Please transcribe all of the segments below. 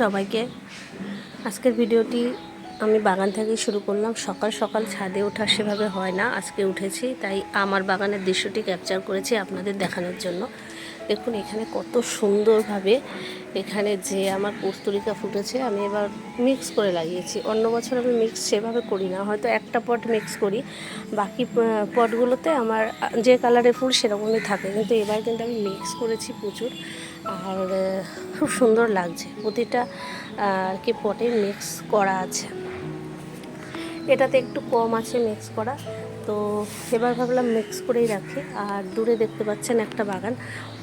সবাইকে আজকের ভিডিওটি আমি বাগান থেকে শুরু করলাম। সকাল সকাল ছাদে ওঠা সেভাবে হয় না, আজকে উঠেছি, তাই আমার বাগানের দৃশ্যটি ক্যাপচার করেছি আপনাদের দেখানোর জন্য। দেখুন এখানে কত সুন্দরভাবে এখানে যে আমার কস্তুরিকা ফুটেছে। আমি এবার মিক্স করে লাগিয়েছি। অন্য বছর আমি মিক্স সেভাবে করি না, হয়তো একটা পট মিক্স করি, বাকি পটগুলোতে আমার যে কালারের ফুল সেরকমই থাকে, কিন্তু এবার কিন্তু আমি মিক্স করেছি প্রচুর। আর খুব সুন্দর লাগছে, প্রতিটা আর কি পটে মিক্স করা আছে। এটাতে একটু কম আছে মিক্স করা, তো এবার ভাবলাম মিক্স করেই রাখি। আর দূরে দেখতে পাচ্ছেন একটা বাগান,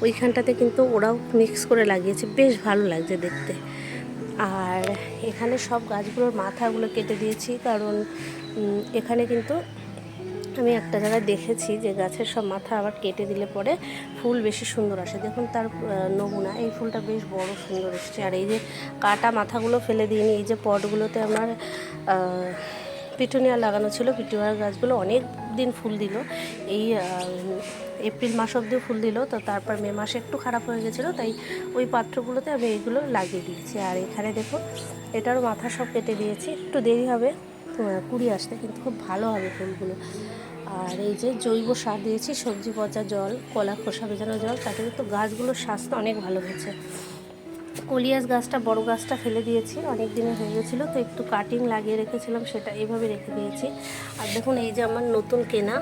ওইখানটাতে কিন্তু ওরাও মিক্স করে লাগিয়েছে, বেশ ভালো লাগছে দেখতে। আর এখানে সব গাছগুলোর মাথাগুলো কেটে দিয়েছি, কারণ এখানে কিন্তু আমি একটা জায়গায় দেখেছি যে গাছের সব মাথা আবার কেটে দিলে পরে ফুল বেশি সুন্দর আসে। দেখুন তার নমুনা, এই ফুলটা বেশ বড় সুন্দর এসেছে। আর এই যে কাটা মাথাগুলো ফেলে দিইনি, এই যে পটগুলোতে আমার পিটুনিয়া লাগানো ছিল, পিটুনিয়া গাছগুলো অনেক দিন ফুল দিল, এই এপ্রিল মাস অবধিও ফুল দিল। তো তারপর মে মাসে একটু খারাপ হয়ে গেছিলো, তাই ওই পাত্রগুলোতে আমি এইগুলো লাগিয়ে দিয়েছি। আর এখানে দেখো এটারও মাথা সব কেটে দিয়েছি, একটু দেরি হবে কুড়ি আসতে, কিন্তু খুব ভালো হবে ফুলগুলো। আর এই যে জৈব সার দিয়েছি, সবজি পচা জল, কলা খোসা ভেজানো জল, তাতে কিন্তু গাছগুলোর স্বাস্থ্য অনেক ভালো হয়েছে। কলিয়াস গাছটা, বড় গাছটা ফেলে দিয়েছি, অনেক দিনে হয়ে গেছিলো, তো একটু কাটিং লাগিয়ে রেখেছিলাম, সেটা এইভাবে রেখে দিয়েছি। আর দেখুন এই যে আমার নতুন কেনা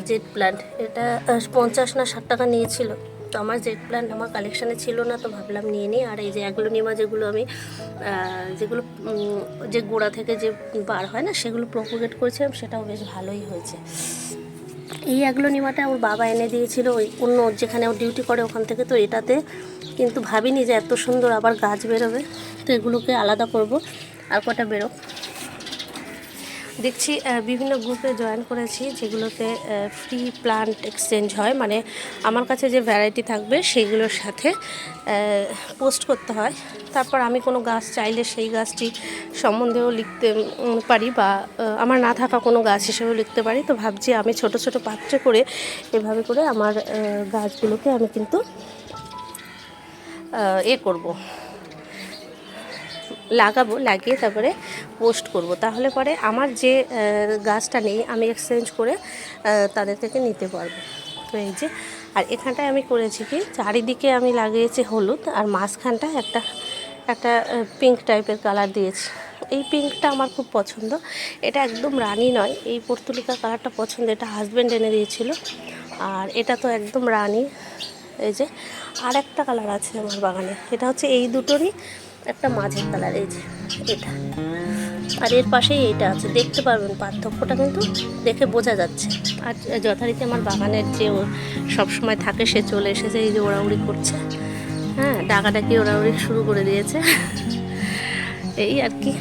জেড প্ল্যান্ট, এটা 50 না 60 টাকা নিয়েছিল। তো আমার জেড প্ল্যান্ট আমার কালেকশানে ছিল না, তো ভাবলাম নিয়ে নিই। আর এই যে অ্যাগ্লোনিমা, যেগুলো আমি যেগুলো যে গোড়া থেকে যে বার হয় না, সেগুলো প্রপোগেট করেছিলাম, সেটাও বেশ ভালোই হয়েছে। এই অ্যাগ্লোনিমাটা ওর বাবা এনে দিয়েছিল, ওই অন্য যেখানে ও ডিউটি করে ওখান থেকে। তো এটাতে কিন্তু ভাবিনি যে এত সুন্দর আবার গাছ বেরোবে, তো এগুলোকে আলাদা করব। আর কটা বেরো দেখছি বিভিন্ন গ্রুপে জয়েন করেছি, যেগুলোতে ফ্রি প্লান্ট এক্সচেঞ্জ হয়, মানে আমার কাছে যে ভ্যারাইটি থাকবে সেইগুলোর সাথে পোস্ট করতে হয়। তারপর আমি কোনো গাছ চাইলে সেই গাছটি সম্বন্ধেও লিখতে পারি, বা আমার না থাকা কোনো গাছ হিসেবেও লিখতে পারি। তো ভাবছি আমি ছোট ছোট পাত্রে করে এভাবে করে আমার গাছগুলোকে আমি কিন্তু করব, লাগাবো, লাগিয়ে তারপরে পোস্ট করব। তাহলে পরে আমার যে গাছটা নেই আমি এক্সচেঞ্জ করে তাদের থেকে নিতে পারবো। তো এই যে, আর এখানটায় আমি করেছি কি, চারিদিকে আমি লাগিয়েছি হলুদ, আর মাঝখানটা একটা একটা পিঙ্ক টাইপের কালার দিয়েছি। এই পিঙ্কটা আমার খুব পছন্দ, এটা একদম রানী নয়, এই পর্তুলিকা কালারটা পছন্দ, এটা হাজব্যান্ড এনে দিয়েছিল। আর এটা তো একদম রানী। এই যে আর একটা কালার আছে আমার বাগানে, এটা হচ্ছে এই দুটোরই একটা মাঝের কালার, এই যে এটা, আর এর পাশেই এইটা আছে, দেখতে পারবেন পার্থক্যটা কিন্তু দেখে বোঝা যাচ্ছে। আর যথারীতি আমার বাগানের যে ও সবসময় থাকে, সে চলে এসেছে, এই যে ওড়াউড়ি করছে, হ্যাঁ ডাকাডাকি ওড়াউড়ি শুরু করে দিয়েছে। এই আর কি।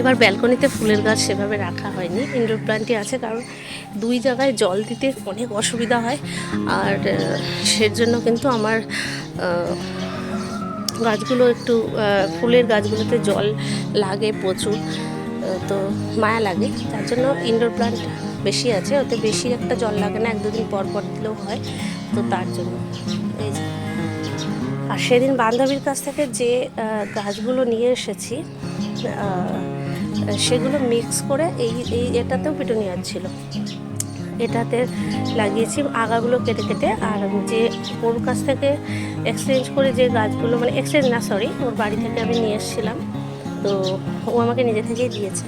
এবার ব্যালকনিতে ফুলের গাছ সেভাবে রাখা হয়নি, ইনডোর প্ল্যান্টই আছে, কারণ দুই জায়গায় জল দিতে অনেক অসুবিধা হয়। আর সেজন্য কিন্তু আমার গাছগুলো একটু ফুলের গাছগুলোতে জল লাগে প্রচুর, তো মায়া লাগে, তার জন্য ইনডোর প্ল্যান্ট বেশি আছে, ওতে বেশি একটা জল লাগে না, 1-2 দিন পর পর দিলেও হয়, তো তার জন্য এই যে। আর সেদিন বান্ধবীর কাছ থেকে যে গাছগুলো নিয়ে এসেছি, সেগুলো মিক্স করে এটাতেও পিটুনিয়া ছিল, এটাতে লাগিয়েছি আগাগুলো কেটে কেটে। আর যে ওর কাছ থেকে এক্সচেঞ্জ করে যে গাছগুলো, মানে এক্সচেঞ্জ না সরি, ওর বাড়ি থেকে আমি নিয়ে এসেছিলাম, তো ও আমাকে নিজে থেকেই দিয়েছে।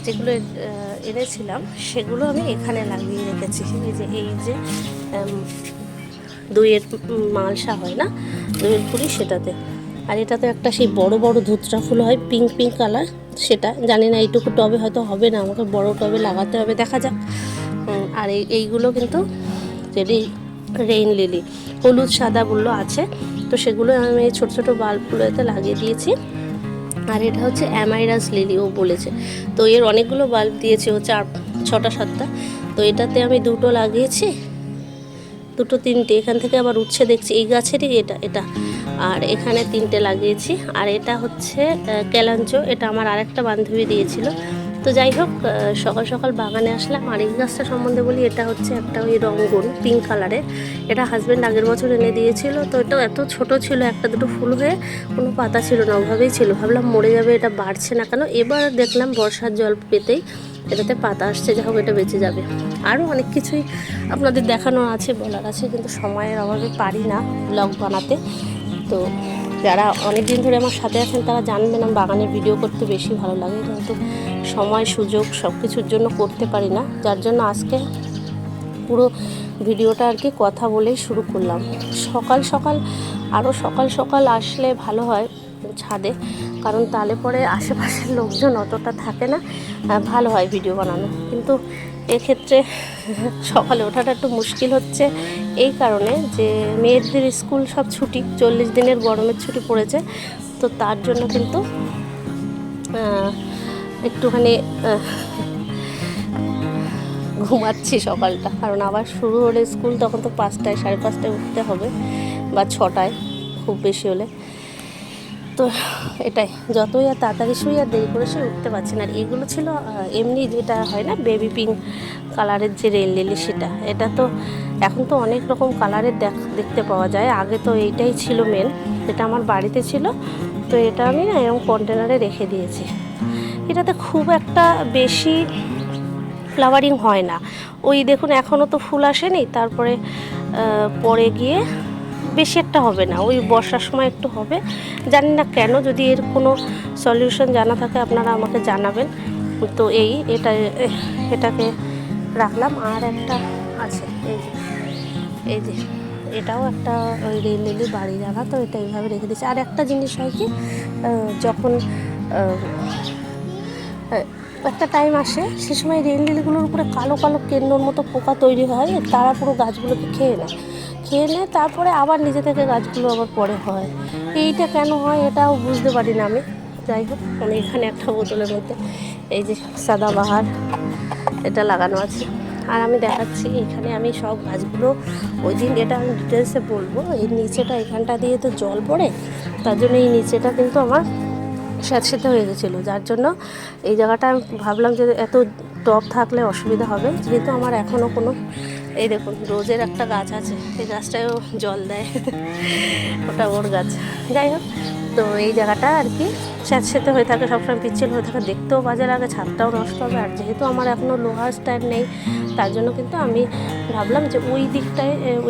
যেগুলো এনেছিলাম সেগুলো আমি এখানে লাগিয়ে রেখেছি, এই যে দইয়ের মালসা হয় না, দইয়ের কুড়ি, সেটাতে। আর এটাতে একটা সেই বড় বড় ধুতরা ফুল হয়, পিঙ্ক পিঙ্ক কালার, সেটা জানি না এইটুকু টবে হয়তো হবে না, আমাকে বড় টবে লাগাতে হবে, দেখা যাক। আর এইগুলো কিন্তু রেইন লিলি, হলুদ সাদাগুলো আছে, তো সেগুলো আমি ছোট ছোট বাল্বগুলোতে লাগিয়ে দিয়েছি। আর এটা হচ্ছে অ্যামাইরাস লিলি, ও বলেছে, তো এর অনেকগুলো বাল্ব দিয়েছে, ও 4-6টা 7টা, তো এটাতে আমি 2টো লাগিয়েছি, 2-3টে, এখান থেকে আবার উঠছে দেখছি, এই গাছেরই এটা, আর এখানে 3টে লাগিয়েছি। আর এটা হচ্ছে ক্যালাঞ্চো, এটা আমার আরেকটা বান্ধবী দিয়েছিল, তো যাই হোক, সকাল সকাল বাগানে আসলাম। আর এই গাছটা সম্বন্ধে বলি, এটা হচ্ছে একটা ওই রঙ্গন পিঙ্ক কালারের। এটা হাজব্যান্ড আগের বছর এনে দিয়েছিল। তো এটা এত ছোট ছিল, একটা দুটো ফুল হয়ে কোনো পাতা ছিল না, ওভাবেই ছিল। ভাবলাম মরে যাবে, এটা বাড়ছে না কেন। এবার দেখলাম বর্ষার জল পেতেই এটাতে পাতা আসছে, যা হোক এটা বেঁচে যাবে। আরও অনেক কিছুই আপনাদের দেখানো আছে, বলার আছে, কিন্তু সময়ের অভাবে পারি না ব্লগ বানাতে। তো যারা অনেক দিন ধরে আমার সাথে আছেন তারা জানবেন আমার বাগানের ভিডিও করতে বেশি ভালো লাগে, কিন্তু সময় সুযোগ সব কিছুর জন্য করতে পারি না। যার জন্য আজকে পুরো ভিডিওটা আর কি কথা বলেই শুরু করলাম। সকাল সকাল, আরও সকাল সকাল আসলে ভালো হয় ছাদে, কারণ তাহলে পরে আশেপাশের লোকজন অতটা থাকে না, ভালো হয় ভিডিও বানানো। কিন্তু এক্ষেত্রে সকালে ওঠাটা একটু মুশকিল হচ্ছে এই কারণে যে মেয়েদের স্কুল সব ছুটি, 40 দিনের গরমের ছুটি পড়েছে। তো তার জন্য কিন্তু একটুখানি ঘুমাচ্ছি সকালটা, কারণ আবার শুরু হলে স্কুল তখন তো 5টায় 5:30টায় উঠতে হবে, বা 6টায় খুব বেশি হলে। তো এটাই, যতই আর তাড়াতাড়ি শুই আর দেরি করে শুই, উঠতে পারছি না। আর এগুলো ছিল এমনি যেটা হয় না বেবি পিঙ্ক কালারের যে রেল লিলি, সেটা। এটা তো এখন তো অনেক রকম কালারের দেখতে পাওয়া যায়, আগে তো এইটাই ছিল মেন। এটা আমার বাড়িতে ছিল, তো এটা আমি না এরকম কন্টেনারে রেখে দিয়েছি। এটাতে খুব একটা বেশি ফ্লাওয়ারিং হয় না, ওই দেখুন এখনও তো ফুল আসেনি, তারপরে পরে গিয়ে বেশি একটা হবে না, ওই বর্ষার সময় একটু হবে। জানি না কেন, যদি এর কোনো সলিউশন জানা থাকে আপনারা আমাকে জানাবেন। তো এটাকে রাখলাম। আর একটা আছে এই যে এটাও একটা ওই রেল লিলি বাড়ি রাখা, তো এটা এইভাবে রেখে দিয়েছি। আর একটা জিনিস হয় কি, যখন একটা টাইম আসে সে সময় রেল লিলিগুলোর উপরে কালো কালো কেন্দ্রর মতো পোকা তৈরি হয়, তারা পুরো গাছগুলোকে খেয়ে নেয়, তারপরে আবার নিজে থেকে গাছগুলো আবার পরে হয়। এইটা কেন হয় এটাও বুঝতে পারি না আমি। যাই হোক, মানে এখানে একটা বোতলের মধ্যে এই যে সাদাবাহার এটা লাগানো আছে। আর আমি দেখাচ্ছি, এখানে আমি সব গাছগুলো ওই দিন, এটা আমি ডিটেলসে বলবো। এই নিচেটা এখানটা দিয়ে তো জল পড়ে, তার জন্য এই নিচেটা কিন্তু আমার স্যাঁতসেঁতে হয়ে গেছিলো, যার জন্য এই জায়গাটা আমি ভাবলাম যে এত টব থাকলে অসুবিধা হবে। যেহেতু আমার এখনও কোনো, এই দেখুন রোজের একটা গাছ আছে, এই গাছটাও জল দেয়, ওটা ওর গাছ। যাই হোক, তো এই জায়গাটা আর কি স্যাঁতসেঁতে হয়ে থাকে, সবসময় পিচ্ছিল হয়ে থাকে, দেখতেও বাজে লাগে, ছাদটাও নষ্ট হবে। আর যেহেতু আমার এখনও লোহার স্ট্যান্ড নেই, তার জন্য কিন্তু আমি ভাবলাম যে ওই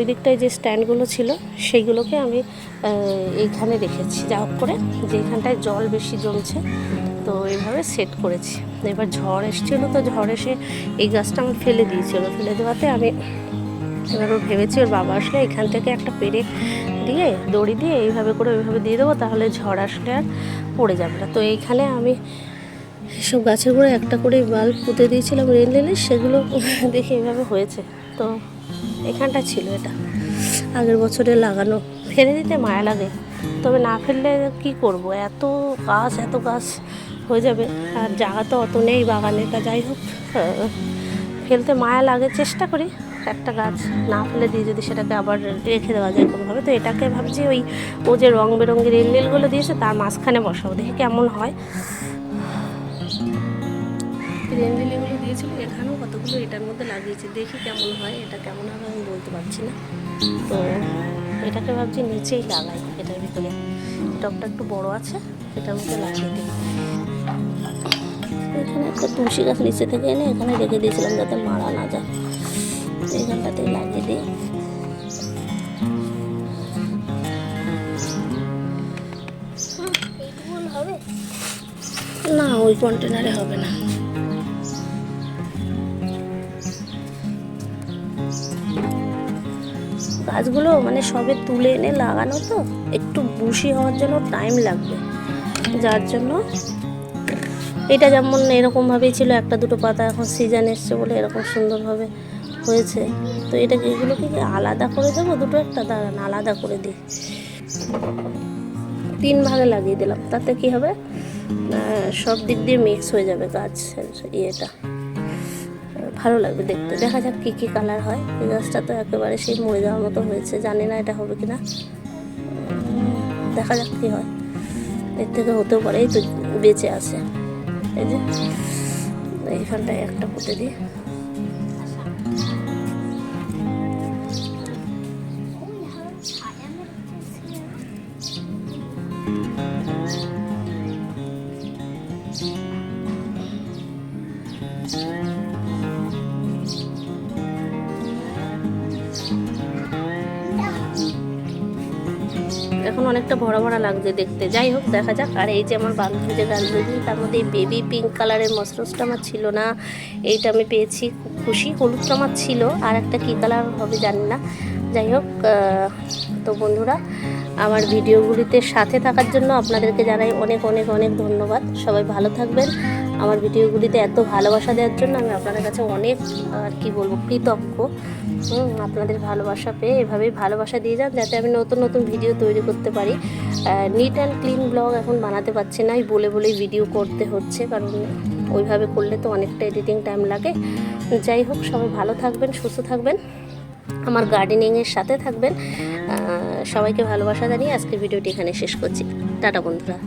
দিকটায় যে স্ট্যান্ডগুলো ছিল সেইগুলোকে আমি এইখানে রেখেছি, যা হোক করে, যে এখানটায় জল বেশি জমছে, তো এইভাবে সেট করেছি। এবার ঝড় এসেছিলো, তো ঝড় এসে এই গাছটা আমার ফেলে দেওয়াতে আমি এবার ভেবেছি ওর বাবা আসলে এখান থেকে একটা পেরেক দিয়ে দড়ি দিয়ে এইভাবে করে ওইভাবে দিয়ে দেবো, তাহলে ঝড় আসলে আর পড়ে যাবে না। তো এইখানে আমি এসব গাছের গোড়ায় একটা করে বাল্ব পুঁতে দিয়েছিলাম রেল লিলির, সেগুলো দেখে এইভাবে হয়েছে। তো এখানটা ছিল এটা আগের বছরে লাগানো, ফেলে দিতে মায়া লাগে, তবে না ফেললে কি করব, এত গাছ হয়ে যাবে, আর জায়গা তো অত নেই বাগানেটা। যাই হোক, ফেলতে মায়া লাগে, চেষ্টা করি একটা গাছ না ফেলে দিয়ে যদি সেটাকে আবার রেখে দেওয়া যায় কোনোভাবে। তো এটাকে ভাবছি ও যে রং বেরঙের রেল লিলগুলো দিয়েছে তার মাঝখানে বসাবো, দেখি কেমন হয়। রেল লিলিগুলো দিয়েছিল, এখানেও কতগুলো এটার মধ্যে লাগিয়েছি, দেখি কেমন হয়। এটা কেমন হবে আমি বলতে পারছি না। তো এটাকে ভাবছি নিচেই লাগাই, এটার ভিতরে টবটা একটু বড় আছে, এটার মধ্যে লাগিয়ে দিই। এখানে একটা তুলসী গাছ নিচে থেকে এনে এখানে রেখে দিয়েছিলাম যাতে মারা না যায়, এইখানটাতেই লাগিয়ে দিই। হবে না, ওই কন্টেনারে হবে না। গাছগুলো মানে সবে তুলে এনে লাগানো, তো একটু বুশি হওয়ার জন্য টাইম লাগবে, যার জন্য এটা যেমন এরকমভাবেই ছিল, একটা দুটো পাতা, এখন সিজন এসছে বলে এরকম সুন্দরভাবে হয়েছে। তো এগুলোকে কি আলাদা করে দেবো, দুটো একটা, দাঁড়ান আলাদা করে দিই। 3 ভাগে লাগিয়ে দিলাম, তাতে কি হবে, সব দিক দিয়ে মিক্স হয়ে যাবে গাছ, ইয়েটা ভালো লাগবে দেখতে। দেখা যাক কী কালার হয়। এই গাছটা তো একেবারে সেই মরে যাওয়ার মতো হয়েছে, জানি না এটা হবে কি না, দেখা যাক কী হয়। এর থেকে হতেও পারে, এই তো বেঁচে আছে, এই যে এইখানটায় একটা পুঁতে দিই। এখন অনেকটা ভরা ভরা লাগছে দেখতে, যাই হোক দেখা যাক। আর এই যে আমার বান্ধবী যে গান দিয়েছি, তার মধ্যে এই বেবি পিঙ্ক কালারের মসরসটা আমার ছিল না, এইটা আমি পেয়েছি, খুব খুশি। হলুদটা আমার ছিল, আর একটা কী কালার হবে জানি না। যাই হোক, তো বন্ধুরা আমার ভিডিওগুলিতে সাথে থাকার জন্য আপনাদেরকে জানাই অনেক অনেক অনেক ধন্যবাদ। সবাই ভালো থাকবেন। আমার ভিডিওগুলিতে এত ভালোবাসা দেওয়ার জন্য আমি আপনাদের কাছে অনেক আর কি বলবো কৃতজ্ঞ। আপনাদের ভালোবাসা পেয়ে এভাবেই ভালোবাসা দিয়ে যান, যাতে আমি নতুন নতুন ভিডিও তৈরি করতে পারি। নিট অ্যান্ড ক্লিন ব্লগ এখন বানাতে পারছি না, বলে বলেই ভিডিও করতে হচ্ছে, কারণ ওইভাবে করলে তো অনেকটা এডিটিং টাইম লাগে। যাই হোক, সবাই ভালো থাকবেন, সুস্থ থাকবেন, আমার গার্ডেনিংয়ের সাথে থাকবেন। সবাইকে ভালোবাসা জানিয়ে আজকের ভিডিওটি এখানে শেষ করছি। টাটা বন্ধুরা।